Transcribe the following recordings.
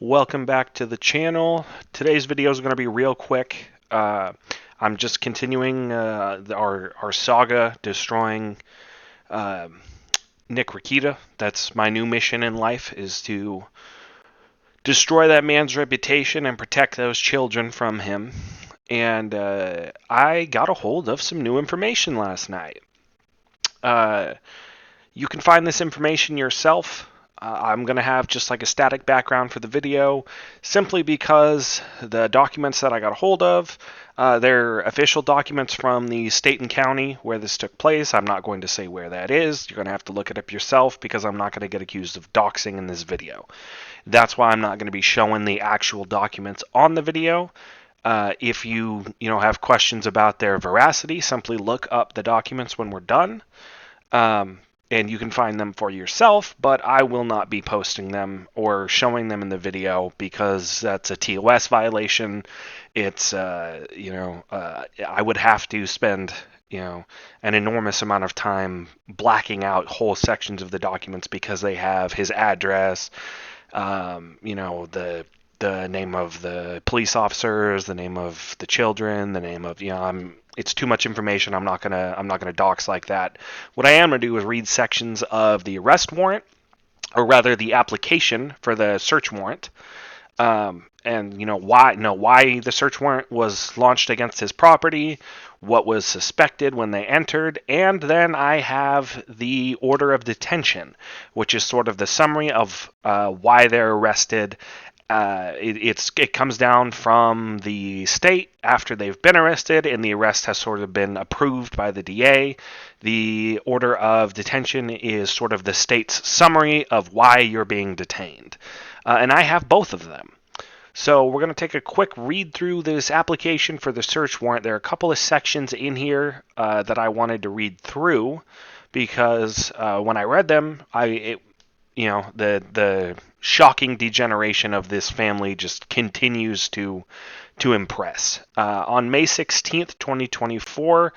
Welcome back to the channel. Today's video is going to be real quick. I'm just continuing our saga destroying Nick Rekieta. That's my new mission in life, is to destroy that man's reputation and protect those children from him. And I got a hold of some new information last night. You can find this information yourself. I'm going to have just like a static background for the video, simply because the documents that I got a hold of, they're official documents from the state and county where this took place. I'm not going to say where that is. You're going to have to look it up yourself because I'm not going to get accused of doxing in this video. That's why I'm not going to be showing the actual documents on the video. If you have questions about their veracity, simply look up the documents when we're done. And you can find them for yourself, but I will not be posting them or showing them in the video because that's a TOS violation. It's, I would have to spend, an enormous amount of time blacking out whole sections of the documents because they have his address, the name of the police officers, the name of the children, the name of, it's too much information. I'm not gonna dox like that. What I am gonna do is read sections of the arrest warrant, or rather the application for the search warrant, and why the search warrant was launched against his property, what was suspected when they entered, and then I have the order of detention, which is sort of the summary of why they're arrested. It comes down from the state after they've been arrested, and the arrest has sort of been approved by the DA. The order of detention is sort of the state's summary of why you're being detained. And I have both of them. So we're going to take a quick read through this application for the search warrant. There are a couple of sections in here that I wanted to read through because when I read them, the shocking degeneration of this family just continues to impress. On May 16th, 2024,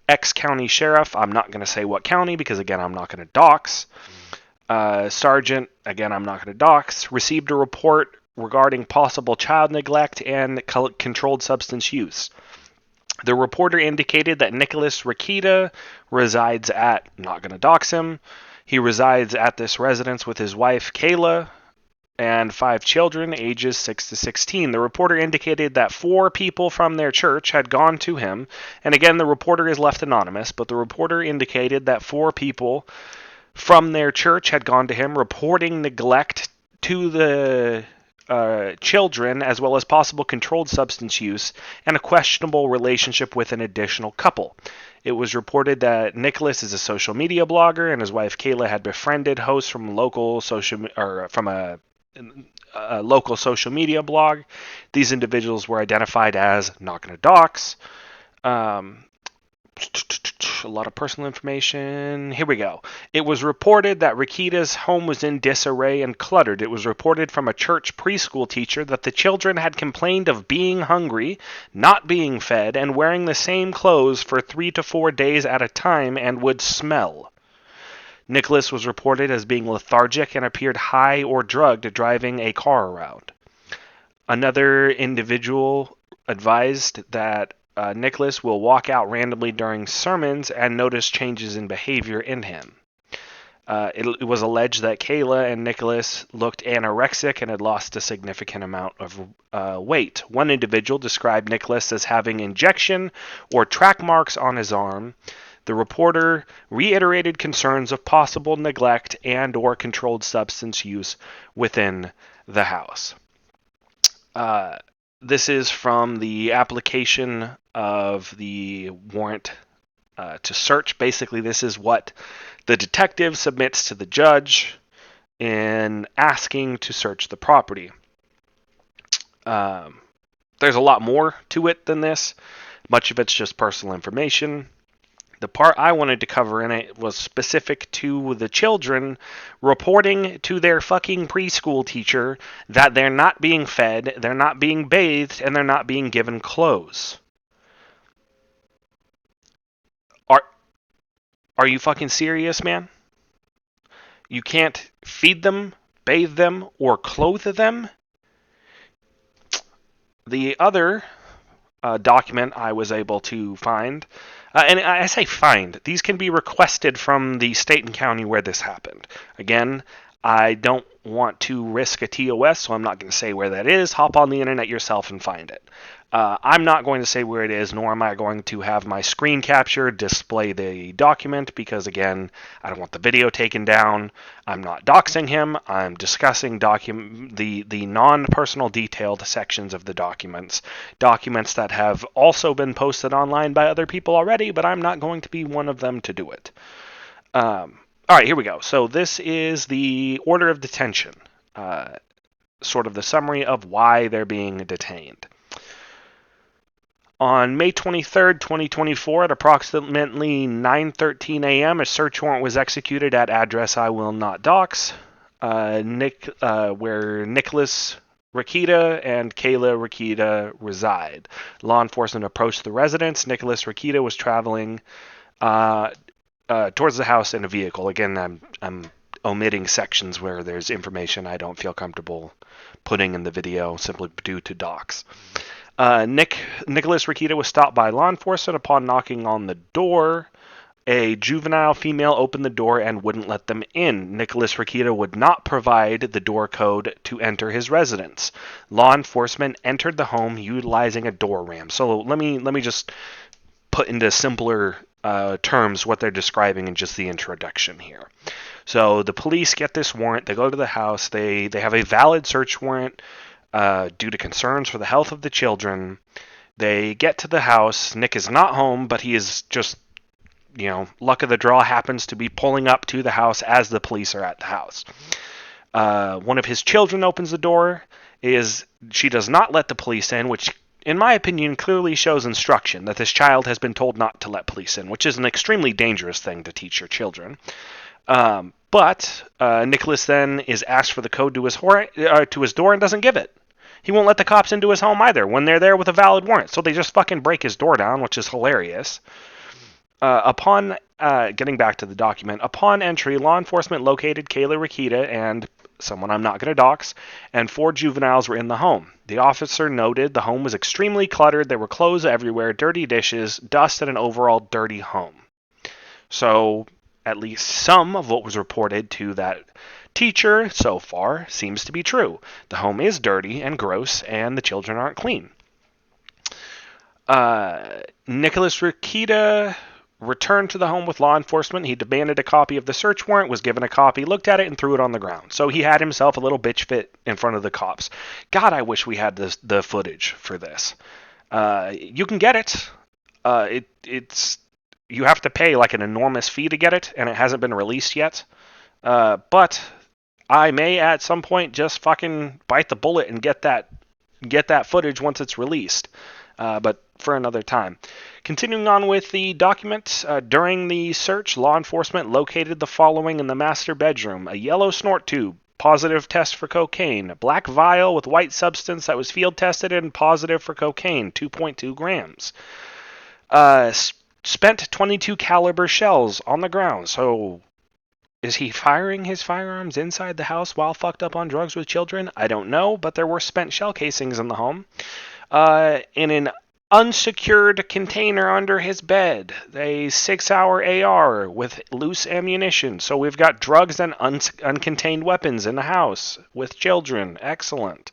ex-county sheriff, I'm not going to say what county because, again, I'm not going to dox. Sergeant, again, I'm not going to dox, received a report regarding possible child neglect and controlled substance use. The reporter indicated that Nicholas Rekieta resides at, not going to dox him, he resides at this residence with his wife, Kayla, and 5 children, ages 6 to 16. The reporter indicated that 4 people from their church had gone to him, and again, the reporter is left anonymous, but the reporter indicated that 4 people from their church had gone to him reporting neglect to the children, as well as possible controlled substance use and a questionable relationship with an additional couple. It was reported that Nicholas is a social media blogger, and his wife Kayla had befriended hosts from a local social media blog. These individuals were identified as not going to dox. A lot of personal information. Here we go. It was reported that Rekieta's home was in disarray and cluttered. It was reported from a church preschool teacher that the children had complained of being hungry, not being fed, and wearing the same clothes for 3 to 4 days at a time and would smell. Nicholas was reported as being lethargic and appeared high or drugged driving a car around. Another individual advised that Nicholas will walk out randomly during sermons and notice changes in behavior in him. It was alleged that Kayla and Nicholas looked anorexic and had lost a significant amount of weight. One individual described Nicholas as having injection or track marks on his arm. The reporter reiterated concerns of possible neglect and or controlled substance use within the house. This is from the application of the warrant to search. Basically, this is what the detective submits to the judge in asking to search the property. There's a lot more to it than this. Much of it's just personal information. The part I wanted to cover in it was specific to the children reporting to their fucking preschool teacher that they're not being fed, they're not being bathed, and they're not being given clothes. Are you fucking serious, man? You can't feed them, bathe them, or clothe them. The other document I was able to find, and I say find, these can be requested from the state and county where this happened. Again, I don't want to risk a TOS, so I'm not going to say where that is. Hop on the internet yourself and find it. I'm not going to say where it is, nor am I going to have my screen capture display the document, because again, I don't want the video taken down. I'm not doxing him. I'm discussing the non-personal detailed sections of the documents that have also been posted online by other people already, but I'm not going to be one of them to do it. All right, here we go. So this is the Order of Detention, sort of the summary of why they're being detained. On May 23rd, 2024, at approximately 9:13 a.m., a search warrant was executed at address I will not dox, where Nicholas Rekieta and Kayla Rekieta reside. Law enforcement approached the residence. Nicholas Rekieta was traveling towards the house in a vehicle. Again, I'm omitting sections where there's information I don't feel comfortable putting in the video simply due to docs. Nicholas Rekieta was stopped by law enforcement upon knocking on the door. A juvenile female opened the door and wouldn't let them in. Nicholas Rekieta would not provide the door code to enter his residence. Law enforcement entered the home utilizing a door ram. So let me just put into simpler terms what they're describing in just the introduction here. So the police get this warrant. They go to the house. They have a valid search warrant due to concerns for the health of the children. They get to the house. Nick is not home, but he is just, luck of the draw, happens to be pulling up to the house as the police are at the house. One of his children opens the door. She does not let the police in, which in my opinion clearly shows instruction that this child has been told not to let police in, which is an extremely dangerous thing to teach your children. But Nicholas then is asked for the code to his door and doesn't give it. He won't let the cops into his home either when they're there with a valid warrant. So they just fucking break his door down, which is hilarious. Getting back to the document, upon entry, law enforcement located Kayla Rekieta and someone I'm not going to dox, and 4 juveniles were in the home. The officer noted the home was extremely cluttered. There were clothes everywhere, dirty dishes, dust, and an overall dirty home. So at least some of what was reported to that teacher so far seems to be true. The home is dirty and gross, and the children aren't clean. Nicholas Rekieta returned to the home with law enforcement. He demanded a copy of the search warrant, was given a copy, looked at it, and threw it on the ground. So he had himself a little bitch fit in front of the cops. God, I wish we had the footage for this. You can get it. It's you have to pay like an enormous fee to get it, and it hasn't been released yet. But I may at some point just fucking bite the bullet and get that footage once it's released. But for another time. Continuing on with the document, during the search, law enforcement located the following in the master bedroom: a yellow snort tube, positive test for cocaine; a black vial with white substance that was field tested and positive for cocaine, 2.2 grams. Spent .22 caliber shells on the ground. So is he firing his firearms inside the house while fucked up on drugs with children? I don't know, but there were spent shell casings in the home. In an unsecured container under his bed, a 6-hour AR with loose ammunition. So we've got drugs and uncontained weapons in the house with children. Excellent.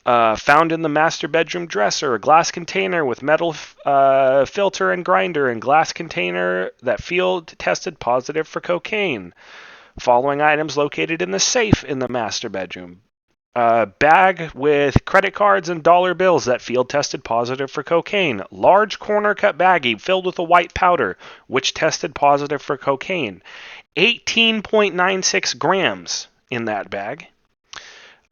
Found in the master bedroom dresser, a glass container with metal filter and grinder, and glass container that field tested positive for cocaine. Following items located in the safe in the master bedroom: a bag with credit cards and dollar bills that field tested positive for cocaine. Large corner cut baggie filled with a white powder, which tested positive for cocaine. 18.96 grams in that bag.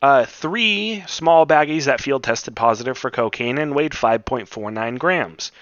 3 small baggies that field tested positive for cocaine and weighed 5.49 grams.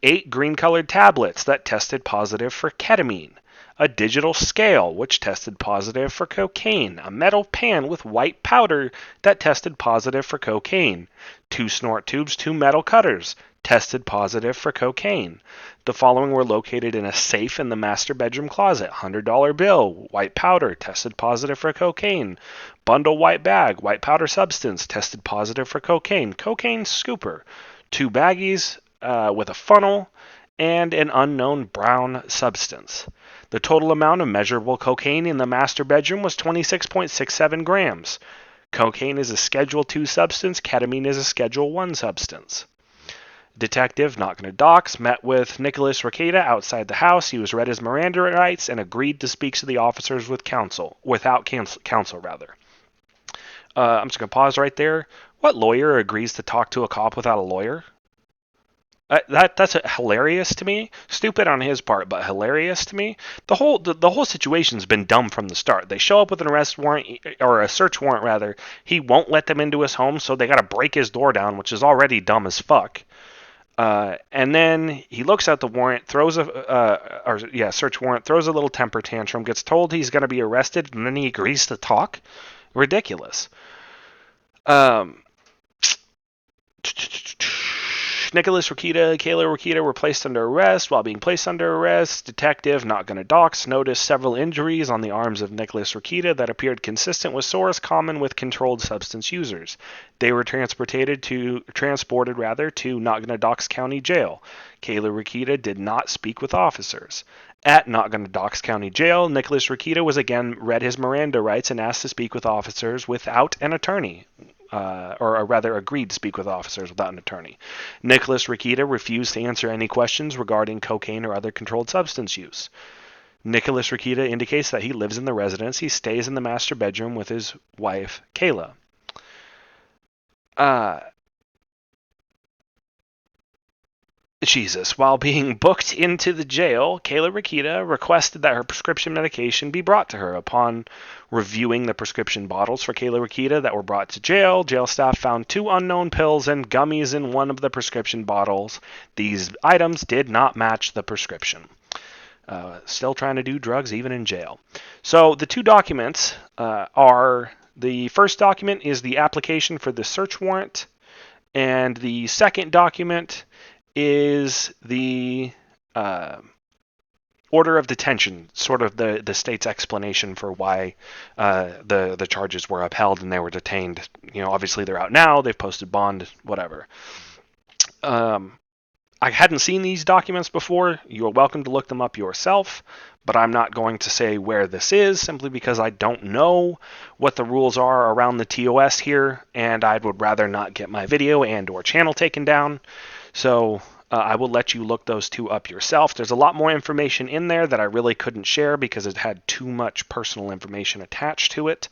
8 green-colored tablets that tested positive for ketamine. A digital scale, which tested positive for cocaine. A metal pan with white powder that tested positive for cocaine. 2 snort tubes, 2 metal cutters, tested positive for cocaine. The following were located in a safe in the master bedroom closet. $100 bill, white powder, tested positive for cocaine. Bundle white bag, white powder substance, tested positive for cocaine. Cocaine scooper. 2 baggies with a funnel, and an unknown brown substance. The total amount of measurable cocaine in the master bedroom was 26.67 grams. Cocaine is a Schedule II substance. Ketamine is a Schedule I substance. Detective, not going to dox, met with Nicholas Rekieta outside the house. He was read his Miranda rights and agreed to speak to the officers without counsel. I'm just going to pause right there. What lawyer agrees to talk to a cop without a lawyer? That's hilarious to me. Stupid on his part, but hilarious to me. The whole situation's been dumb from the start. They show up with an arrest warrant, or a search warrant rather. He won't let them into his home, so they got to break his door down, which is already dumb as fuck. And then he looks at the warrant, search warrant, throws a little temper tantrum, gets told he's going to be arrested, and then he agrees to talk. Ridiculous. Nicholas Rekieta, Kayla Rekieta were placed under arrest. While being placed under arrest, detective, not going to dox, noticed several injuries on the arms of Nicholas Rekieta that appeared consistent with sores common with controlled substance users. They were transported to not going to dox County Jail. Kayla Rekieta did not speak with officers. At Not Gonna Dox County Jail, Nicholas Rekieta was again read his Miranda rights and asked to speak with officers without an attorney. Or rather agreed to speak with officers without an attorney. Nicholas Rekieta refused to answer any questions regarding cocaine or other controlled substance use. Nicholas Rekieta indicates that he lives in the residence. He stays in the master bedroom with his wife, Kayla. While being booked into the jail, Kayla Rekieta requested that her prescription medication be brought to her. Upon reviewing the prescription bottles for Kayla Rekieta that were brought to jail staff found 2 unknown pills and gummies in one of the prescription bottles. These items did not match the prescription. Still trying to do drugs even in jail. So the 2 documents are, the first document is the application for the search warrant, and the second document is the order of detention, sort of the state's explanation for why the charges were upheld and they were detained. Obviously they're out now, they've posted bond, whatever. I hadn't seen these documents before. You're welcome to look them up yourself, but I'm not going to say where this is simply because I don't know what the rules are around the TOS here, and I would rather not get my video and or channel taken down. So I will let you look those 2 up yourself. There's a lot more information in there that I really couldn't share because it had too much personal information attached to it.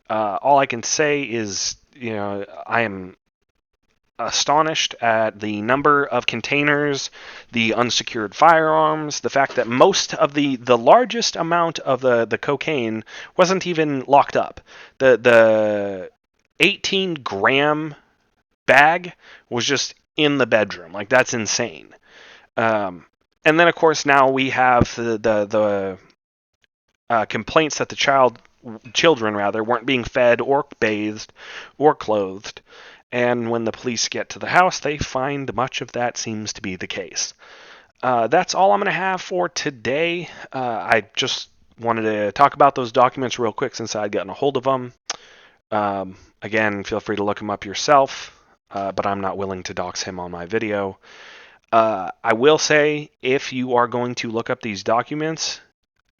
All I can say is, I am astonished at the number of containers, the unsecured firearms, the fact that most of the largest amount of the cocaine wasn't even locked up. The 18-gram bag was just in the bedroom. Like, that's insane. And then, of course, now we have the complaints that the children weren't being fed or bathed or clothed. And when the police get to the house, they find much of that seems to be the case. That's all I'm going to have for today. I just wanted to talk about those documents real quick since I'd gotten a hold of them. Again, feel free to look them up yourself. But I'm not willing to dox him on my video. I will say, if you are going to look up these documents,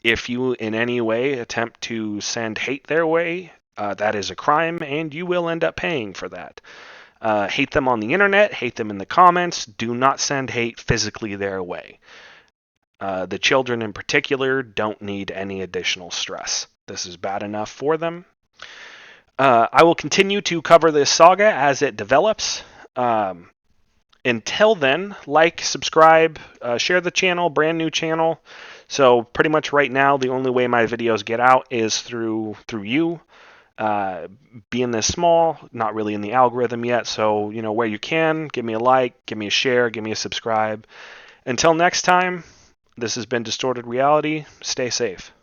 if you in any way attempt to send hate their way, that is a crime, and you will end up paying for that. Hate them on the internet, hate them in the comments. Do not send hate physically their way. The children in particular don't need any additional stress. This is bad enough for them. I will continue to cover this saga as it develops. Until then, like, subscribe, share the channel, brand new channel. So pretty much right now, the only way my videos get out is through you. Being this small, not really in the algorithm yet. So, where you can, give me a like, give me a share, give me a subscribe. Until next time, this has been Distorted Reality. Stay safe.